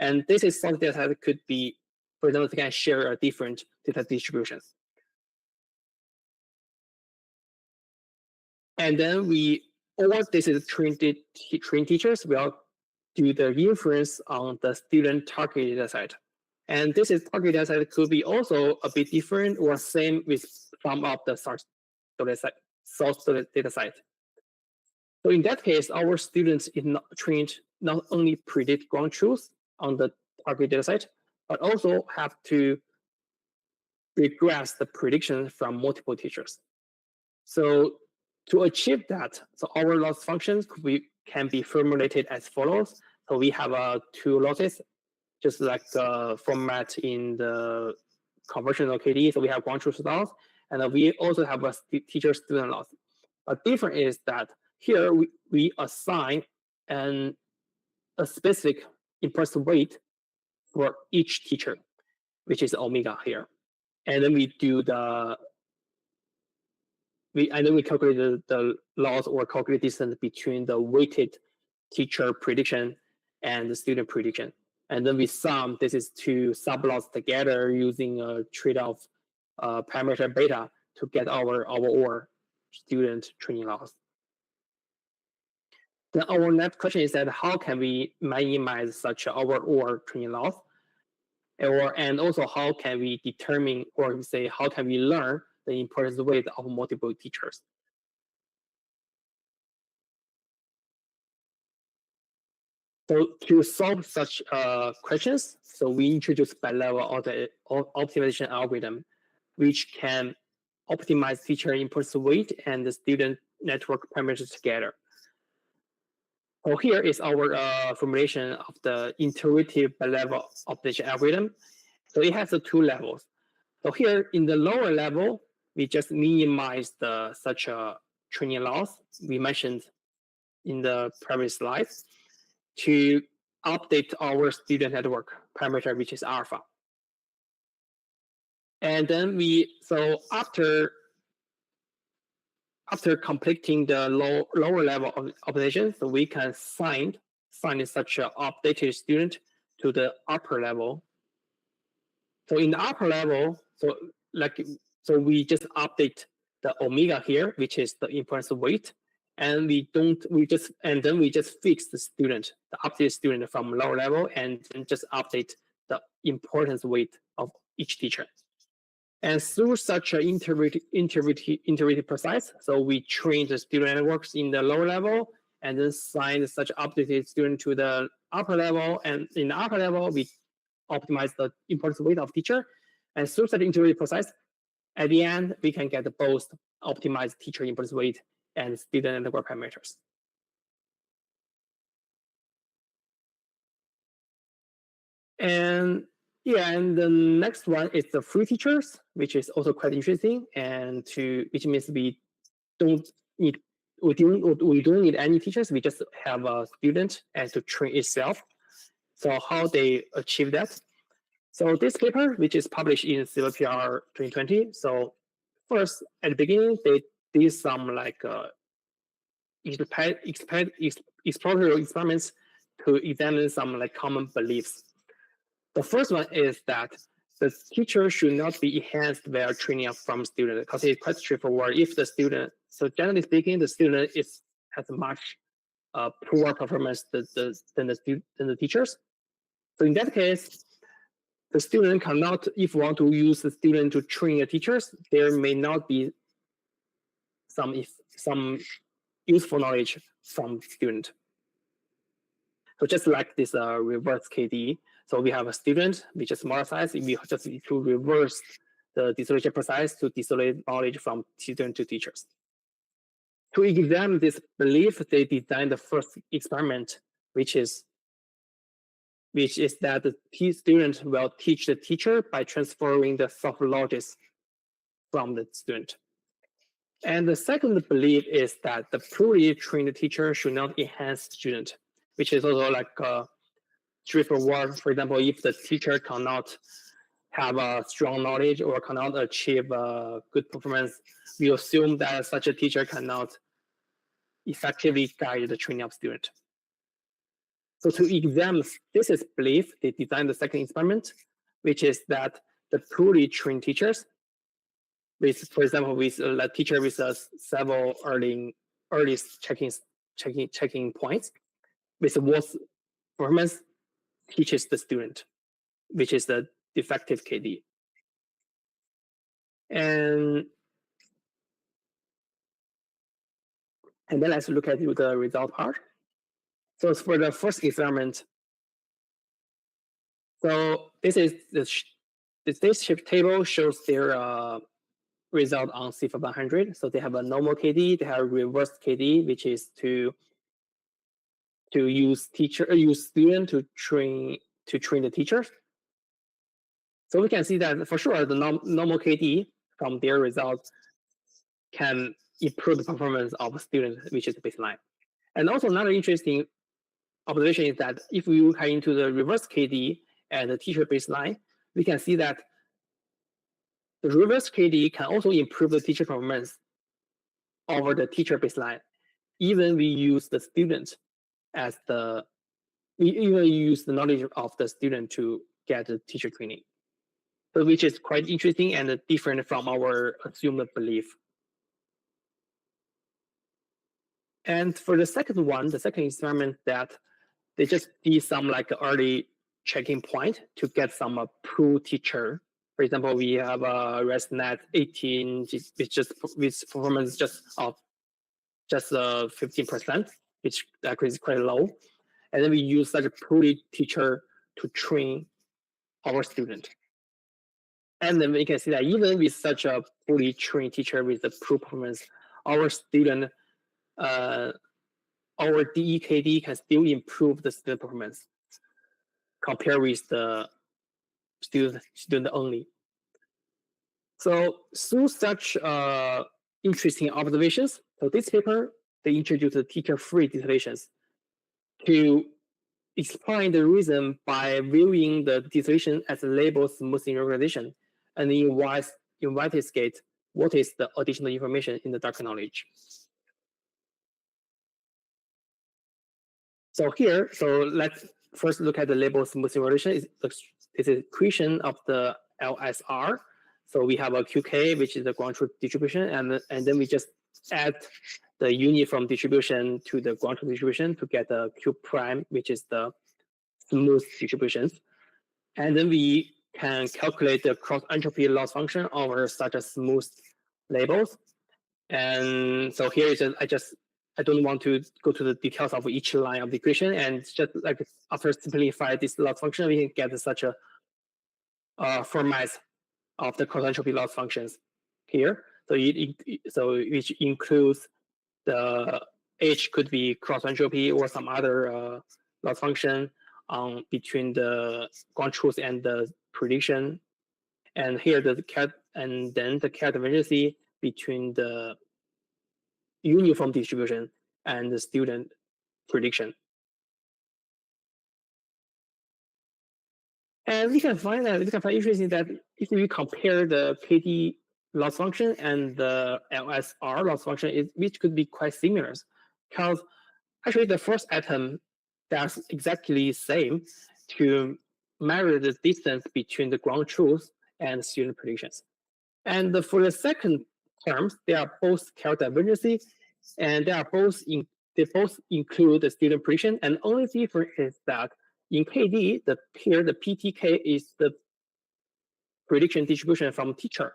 And this is source data set could be, for example, they can share a different data distributions. And then this is trained teachers will do the inference on the student target data set. And this is target data set could be also a bit different or same with some of the source data set. So in that case, our students is not trained not only predict ground truth on the target data set, but also have to regress the prediction from multiple teachers. So to achieve that, so our loss functions can be formulated as follows. So we have two losses, just like the format in the conversion KD. So we have ground truth loss, and we also have a teacher-student loss. But different is that here we assign a specific implicit weight for each teacher, which is omega here, and then we do we calculate the loss or calculate distance between the weighted teacher prediction and the student prediction, and then we sum this is two sublots together using a trade-off parameter beta to get our student training loss. Then our next question is that how can we minimize such our training loss, and also how can we determine or say how can we learn the importance weight of multiple teachers? So to solve such questions, so we introduce bi-level optimization algorithm, which can optimize teacher input weight and the student network parameters together. So here is our formulation of the iterative bi-level optimization algorithm. So it has two levels. So here in the lower level, we just minimize such a training loss we mentioned in the previous slides to update our student network parameter, which is alpha. And then after completing the lower level of optimization, so we can assign such an updated student to the upper level. So in the upper level, so we just update the omega here, which is the importance weight, and we just fix the student, the updated student from lower level, and then just update the importance weight of each teacher. And through such an iterative process, so we train the student networks in the lower level, and then assign such updated student to the upper level, and in the upper level, we optimize the importance weight of teacher. And through such iterative process, at the end, we can get both optimized teacher importance weight and student network parameters. And yeah, and the next one is the free teachers, which is also quite interesting, and which means we don't need any teachers. We just have a student and to train itself. So how they achieve that? So this paper, which is published in CVPR 2020. So first, at the beginning, they did some like exploratory experiments to examine some like common beliefs. The first one is that the teacher should not be enhanced via training from student, because it's quite straightforward. If the student, so generally speaking, the student has much poor performance than the teachers. So in that case, the student cannot, if you want to use the student to train the teachers, there may not be some useful knowledge from student. So just like this reverse KD, so we have a student which is smaller size, we just need to reverse the distillation process to distillate knowledge from student to teachers. To examine this belief, they designed the first experiment, which is that the student will teach the teacher by transferring the soft logics from the student. And the second belief is that the poorly trained teacher should not enhance student, which is also like straightforward. For example, if the teacher cannot have a strong knowledge or cannot achieve good performance, we assume that such a teacher cannot effectively guide the training of student. So to examine this belief, they designed the second experiment, which is that the poorly trained teachers, with, for example, with a teacher with several early checking points, with the worst performance, teaches the student, which is the defective KD. And then let's look at the result part. So for the first experiment, so this is this table shows their result on CIFA 100. So they have a normal KD, they have reverse KD, which is to use student to train the teachers. So we can see that for sure the normal KD from their results can improve the performance of a student, which is the baseline. And also another interesting observation is that if we look into the reverse KD and the teacher baseline, we can see that the reverse KD can also improve the teacher performance over the teacher baseline, even we use the student as we even use the knowledge of the student to get the teacher training. So which is quite interesting and different from our assumed belief. And for the second one, the second experiment, that they just did some like early checking point to get some pro teacher. For example, we have a ResNet 18, with performance just of 15%, which is quite low. And then we use such a poorly teacher to train our student. And then we can see that even with such a poorly trained teacher with the poor performance, our student, our DEKD can still improve the student performance compared with the student only. So through such interesting observations, so this paper, they introduced the teacher-free distillations to explain the reason by viewing the distillation as a label smoothing organization and investigate what is the additional information in the dark knowledge. So here, so let's first look at the label smoothing relation. It's a equation of the LSR. So we have a QK, which is the ground truth distribution, and then we just add the uniform distribution to the ground truth distribution to get the Q prime, which is the smooth distributions. And then we can calculate the cross entropy loss function over such a smooth labels. And so here is I don't want to go to the details of each line of the equation, and just like after simplify this loss function, we can get such a format of the cross entropy loss functions here. So which includes the H could be cross entropy or some other loss function between the ground truth and the prediction, and here and then the character variance between the uniform distribution and the student prediction. And we can find interesting that if we compare the KD loss function and the LSR loss function, which could be quite similar, because actually the first atom does exactly the same to measure the distance between the ground truth and student predictions. And for the second terms, they are both character variance, and they both include the student prediction. And only difference is that in KD, the PTK is the prediction distribution from teacher.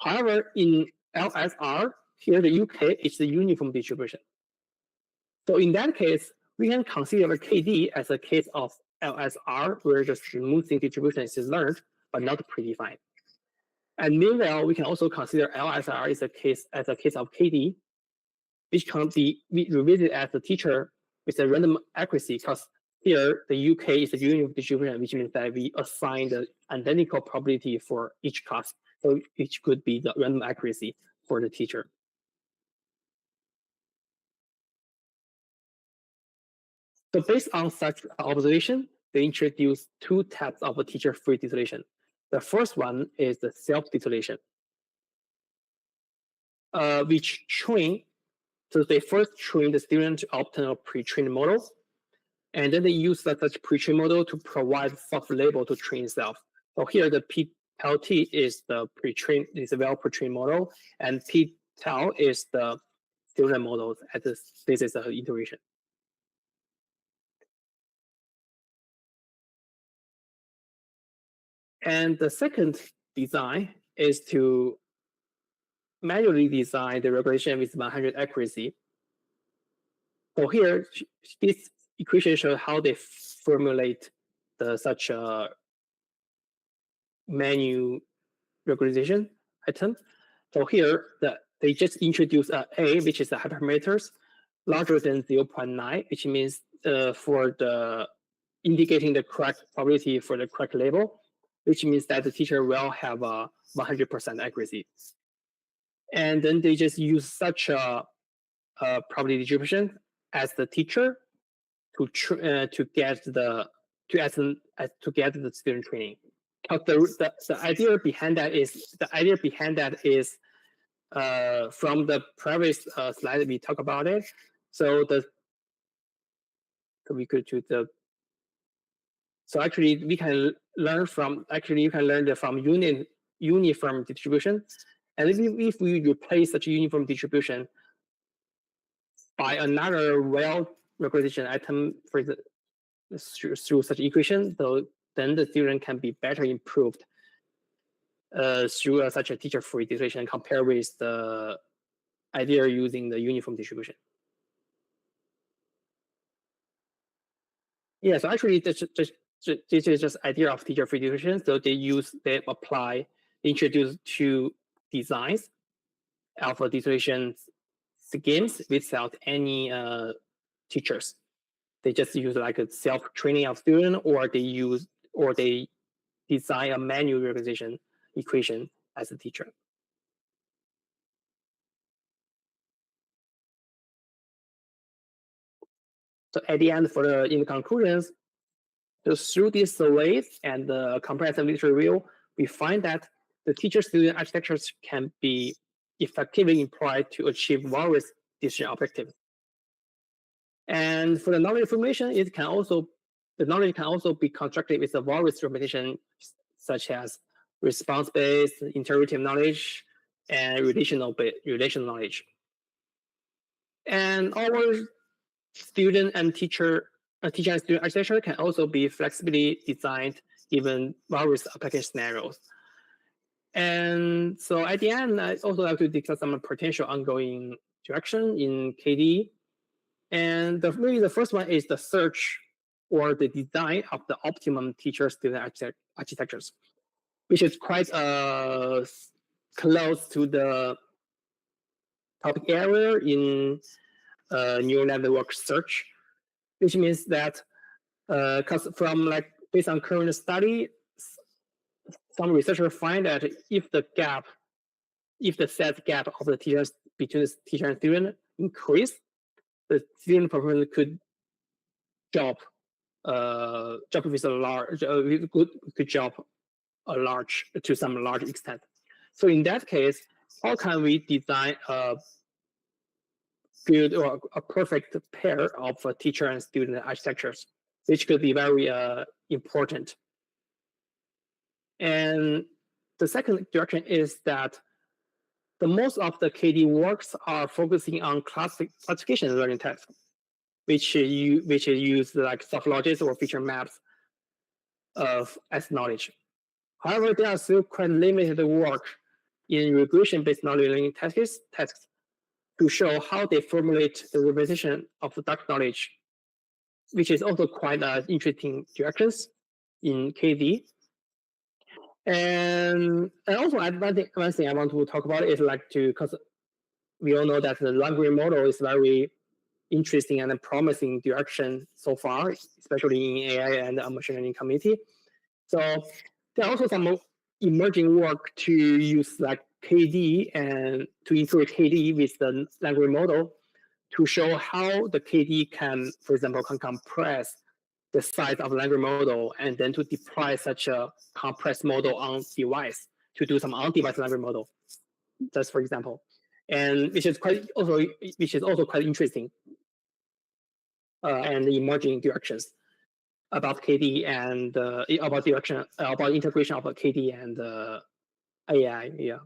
However, in LSR, here the UK is the uniform distribution. So in that case, we can consider KD as a case of LSR, where the smoothing distribution is learned but not predefined. And meanwhile, we can also consider LSR as a case of KD, which can be revisited as a teacher with a random accuracy, because here the UK is a uniform distribution, which means that we assign the identical probability for each class. So it could be the random accuracy for the teacher. So based on such observation, they introduced two types of teacher-free distillation. The first one is the self-distillation, which train. So they first train the student to obtain a pre-trained model, and then they use such pre-trained model to provide soft label to train itself. So here the PLT is the pre-trained, is a well pre-trained model, and P-tau is the student model at this basis of iteration. And the second design is to manually design the regression with 100 accuracy. So here, this equation shows how they formulate such a manual regression item. So here, they just introduce A, which is the hyperparameters, larger than 0.9, which means for the indicating the correct probability for the correct label, which means that the teacher will have a 100% accuracy. And then they just use such a probability distribution as the teacher to get the student training. The idea behind that is from the previous slide we talked about it. So we could do the. So actually, we can learn from uniform distribution, and if we replace such a uniform distribution by another well regression item for through such equation, so then the student can be better improved through such a teacher-free distillation compared with the idea using the uniform distribution. Yeah, so actually this is just idea of teacher-free distillation. So they introduce two designs of distillation schemes without any teachers. They just use like a self-training of student, or they design a manual regression equation as a teacher. So at the end, in the conclusions, so through these surveys and the comprehensive literature review, we find that the teacher-student architectures can be effectively employed to achieve various decision objectives. And for the knowledge information, the knowledge can also be constructed with a various representation, such as response-based, interpretive knowledge, and relational knowledge. And our student and teacher and student architecture can also be flexibly designed given various application scenarios. And so at the end, I also like to discuss some potential ongoing direction in KD. And maybe the first one is the search or the design of the optimum teacher-student architectures, which is quite close to the topic area in neural network search, which means that because based on current study, some researchers find that if the set gap of the teachers between the teacher and student increase, the student performance could drop with a large could drop to some large extent. So in that case, how can we design a good or a perfect pair of teacher and student architectures, which could be very important. And the second direction is that the most of the KD works are focusing on classification learning tests, which use like soft logics or feature maps as knowledge. However, there are still quite limited work in regression-based knowledge learning tests to show how they formulate the representation of the dark knowledge, which is also quite interesting directions in KD. And also one thing I want to talk about is because we all know that the language model is very interesting and promising direction so far, especially in AI and machine learning community. So there are also some emerging work to use like KD and to integrate KD with the language model to show how the KD can, for example, can compress the size of the language model and then to deploy such a compressed model on device to do some on-device language model, just for example, and which is also quite interesting and emerging directions about KD and about integration of KD and AI. Yeah.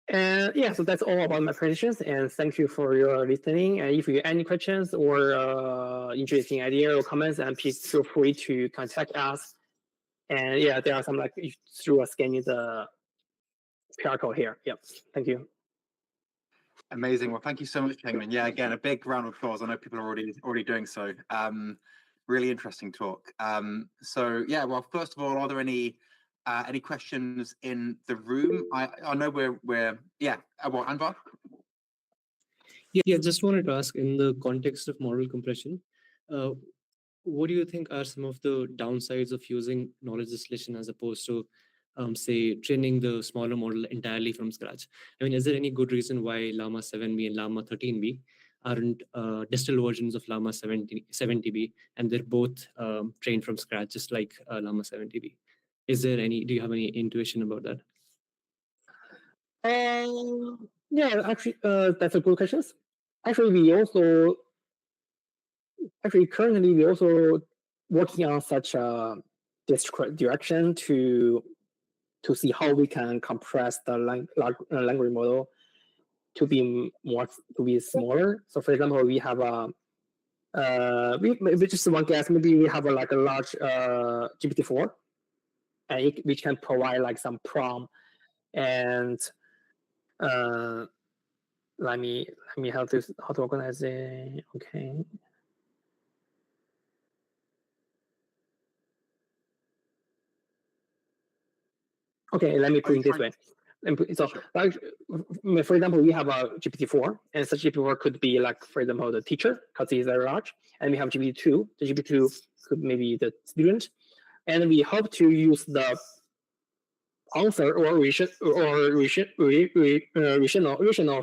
And yeah, so that's all about my presentations. And thank you for your listening. And if you have any questions or interesting idea or comments, and please feel free to contact us. And yeah, there are some like through scanning the QR code here. Yep. Thank you. Amazing. Well, thank you so much, Chengming. Yeah, again, a big round of applause. I know people are already doing so. Really interesting talk. So yeah, well, first of all, are there any questions in the room? I know we're yeah. Well, Anvar? Yeah, just wanted to ask, in the context of model compression, what do you think are some of the downsides of using knowledge distillation as opposed to, say, training the smaller model entirely from scratch? I mean, is there any good reason why Llama 7B and Llama 13B aren't distilled versions of Llama 70B, and they're both trained from scratch, just like Llama 70B? Do you have any intuition about that? Yeah, actually, that's a good question. Currently we also working on such a direction to see how we can compress the language model to be smaller. So for example, we have we just one guess, maybe we have a large GPT-4, and which can provide like some prompt and let me how to organize it. Okay. Okay, let me put it this way. So, like, for example, we have a GPT-4, and such GPT-4 could be like, for example, the teacher, because it's very large, and we have GPT-2. The GPT-2 could maybe the student, and we hope to use the answer or regional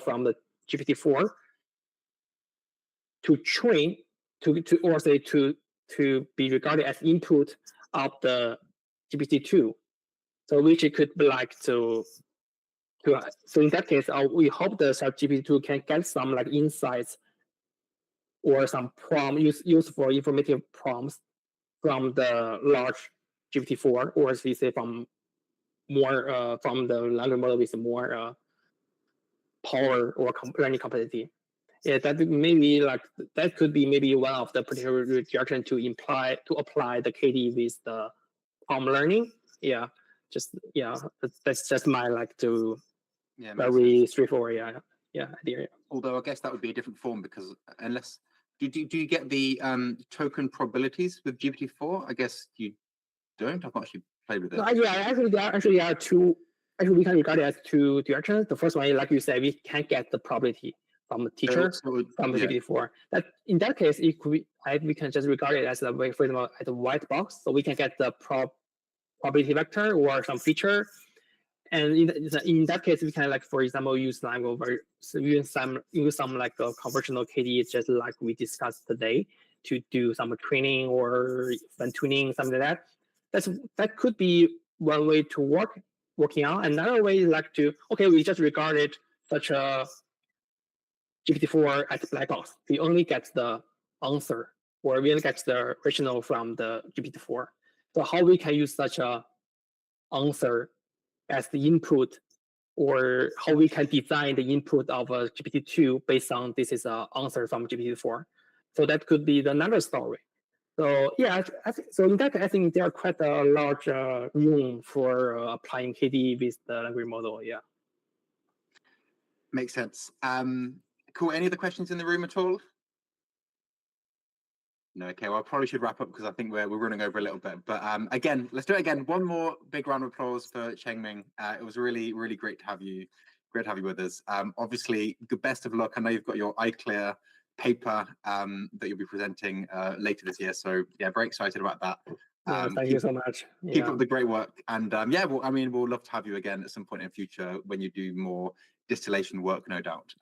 from the GPT-4 to train to be regarded as input of the GPT-2. So which it could be like so in that case, we hope the GPT-2 can get some like insights or some useful informative prompts from the large GPT-4, or as we say from more from the language model with more power or learning capacity. Yeah, that could be maybe one of the potential direction to apply the KD with the prompt learning. Yeah. That's just my very straightforward idea. Although I guess that would be a different form, because unless do you get the token probabilities with GPT-4? I guess you don't. I've not actually played with it. No, actually there are two. Actually, we can regard it as two directions. The first one is, like you said, we can get the probability from the teacher from the GPT-4. That in that case, it could be, we can just regard it as a way, for example, as a white box. So we can get the probability vector or some feature, and in that case, we can for example use use some like a convolutional KD, just like we discussed today, to do some training or fine tuning, something like that. That could be one way to working on. Another way is we just regard it such a GPT-4 as black box. We only get the answer, or we only get the original from the GPT-4. So how we can use such a answer as the input, or how we can design the input of a GPT-2 based on this is an answer from GPT-4. So that could be another story. So yeah, so in that, I think there are quite a large room for applying KD with the language model. Yeah. Makes sense. Cool. Any other questions in the room at all? No. Okay. Well, I probably should wrap up because I think we're running over a little bit. But again, let's do it again. One more big round of applause for Chengming. It was really, really great to have you. Great to have you with us. Obviously, good best of luck. I know you've got your iClear paper that you'll be presenting later this year. So yeah, very excited about that. Thank you so much. Keep up the great work. And yeah, well, I mean, we'll love to have you again at some point in the future when you do more distillation work, no doubt.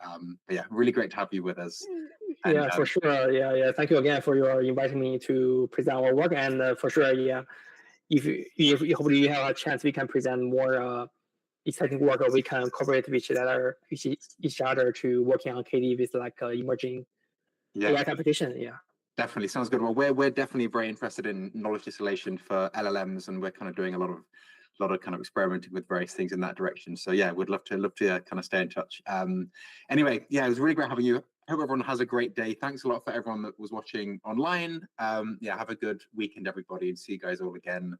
But yeah, really great to have you with us. And, for sure. Yeah. Thank you again for your inviting me to present our work. And for sure, yeah, if hopefully you have a chance, we can present more exciting work, or we can cooperate with each other to working on KD with like emerging AI application. Yeah. Definitely sounds good. Well, we're definitely very interested in knowledge distillation for LLMs, and we're kind of doing a lot of kind of experimenting with various things in that direction. So yeah, we'd love to kind of stay in touch. Anyway, yeah, it was really great having you. Hope everyone has a great day. Thanks a lot for everyone that was watching online. Yeah, have a good weekend, everybody, and see you guys all again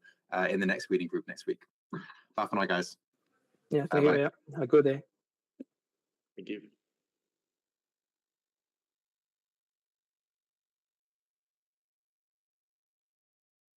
in the next reading group next week. Bye for now, guys. Yeah, thank you. Yeah, have a good day. Thank you.